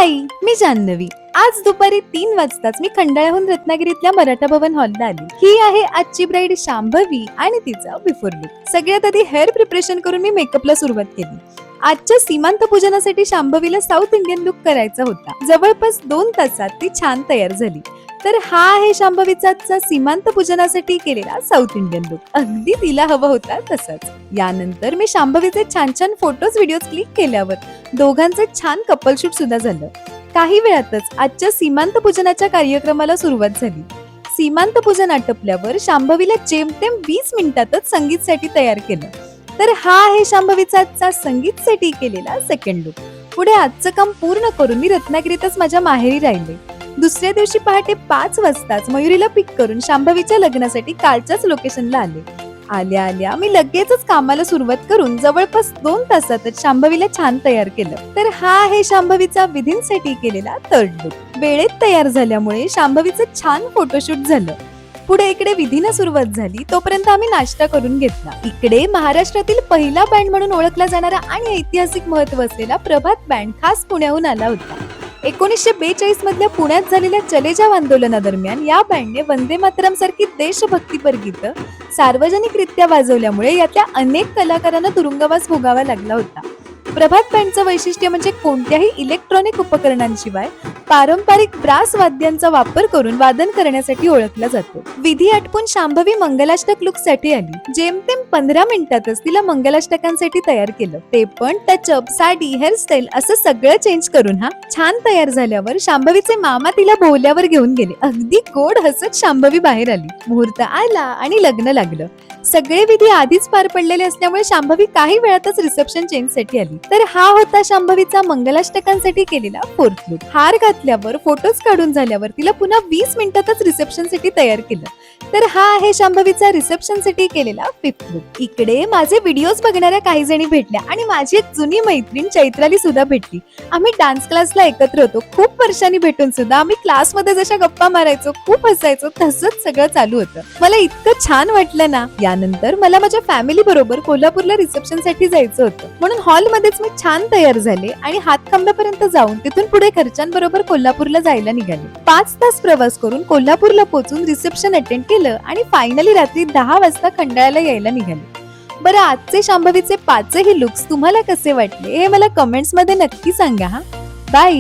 हाय, मी जान्हवी. आज दुपारी 3 वाजताच मी खंडाळ्याहून रत्नागिरीतल्या मराठा भवन हॉलला आली. ही आहे आजची ब्राईड शांभवी आणि तिचा बिफोर लुक. सगळ्यात आधी हेअर प्रिपरेशन करून मी मेकअपला सुरुवात केली. आजच्या सीमांत पूजनासाठी शांभवीला साऊथ इंडियन लुक करायचा होता. जवळपास 2 तासात ती छान तयार झाली. तर हा आहे शांभवीचा सीमांत पूजनासाठी केलेला साऊथ इंडियन लुक. अगदी तिला हवा होता तसाच. यानंतर मी शांभवीचे छान छान फोटोज व्हिडिओज क्लिक केल्यावर दोघांचे छान कपल शूट सुद्धा झालं. काही वेळातच आजच्या सीमांत पूजनाच्या कार्यक्रमाला सुरुवात झाली. सीमांत पूजन आटपल्यावर शांभवीला जेमतेम 20 मिनिटातच संगीतसाठी तयार केलं. तर हा आहे शांभवीचा संगीतसाठी केलेला सेकंड लुक. पुढे आजचं काम पूर्ण करून मी रत्नागिरीतच माझ्या माहेरी राहिले. दुसऱ्या दिवशी पहाटे 5 वाजताच मयुरीला पिक करून शांभवीच्या लग्नासाठी कालच्याच लोकेशनला आल्या आल्या मी लगेचच कामाला सुरुवात करून जवळपास 2 तासातच शांभवीला छान तयार केलं. तर हा आहे शांभवीचा विधींसाठी केलेला थर्ड लुक. वेळेत तयार झाल्यामुळे शांभवीचं छान फोटोशूट झालं. पुढे इकडे विधीनं सुरुवात झाली, तोपर्यंत आम्ही नाश्ता करून घेतला. इकडे महाराष्ट्रातील पहिला बँड म्हणून ओळखला जाणारा आणि ऐतिहासिक महत्व असलेला प्रभात बँड खास पुण्याहून आला होता. 1942 मधल्या पुण्यात झालेल्या चले जाव आंदोलनादरम्यान या बँडने वंदे मातरम सारखी देशभक्तीपर गीतं सार्वजनिकरित्या वाजवल्यामुळे यातल्या अनेक कलाकारांना तुरुंगवास भोगावा लागला होता. प्रभात बँडचं वैशिष्ट्य म्हणजे कोणत्याही इलेक्ट्रॉनिक उपकरणांशिवाय पारंपरिक ब्रास वाद्यांचा वापर करून वादन करण्यासाठी ओळखला जातो. विधी आटपून शांभवी मंगलाष्टक लुक साठी आली. जेमतेम 15 मिनिटातच तिला मंगलाष्टकांसाठी तयार केलं. ते पण टचअप, साडी, हेअरस्टाईल असं सगळं चेंज करून. छान तयार झाल्यावर शांभवीचे मामा तिला भोवल्यावर घेऊन गेले. अगदी गोड हसत शांभवी बाहेर आली. मुहूर्त आला आणि लग्न लागलं. सगळे विधी आधीच पार पडलेले असल्यामुळे शांभवी काही वेळातच रिसेप्शन चेंज साठी आली. तर हा होता शांभवीचा मंगलाष्टकांसाठी केलेला फोर्थ लुक. हार घातल्यावर फोटोज काढून झाल्यावर तिला पुन्हा 20 मिनिटातच रिसेप्शन साठी तयार केलं. तर हा आहे शांभवीचा रिसेप्शन साठी केलेला फिफ्थ लुक. इकडे माझे व्हिडिओज बघणाऱ्या काही जणी भेटल्या आणि माझी एक जुनी मैत्रीण चैत्राली सुद्धा भेटली. आम्ही डान्स क्लासला एकत्र होतो. खूप वर्षांनी भेटून सुद्धा आम्ही क्लासमध्ये जशा गप्पा मारायचो, खूप हसायचो, तसंच सगळं चालू होतं. मला इतकं छान वाटलं ना. यानंतर मला माझ्या फॅमिली बरोबर कोल्हापूरला रिसेप्शन साठी जायचं होतं, म्हणून हॉलमध्येच मी छान तयार झाले आणि हातखंब्यापर्यंत जाऊन तिथून पुढे घरच्यांबरोबर कोल्हापूरला जायला निघाले. 5 तास प्रवास करून कोल्हापूरला पोहोचून रिसेप्शन अटेंड केलं आणि फायनली रात्री 10 वाजता खंडाळ्याला यायला निघाले. बरं, आजचे शांभवीचे 5ही लुक्स तुम्हाला कसे वाटले हे मला कमेंट्स मध्ये नक्की सांगा. बाय.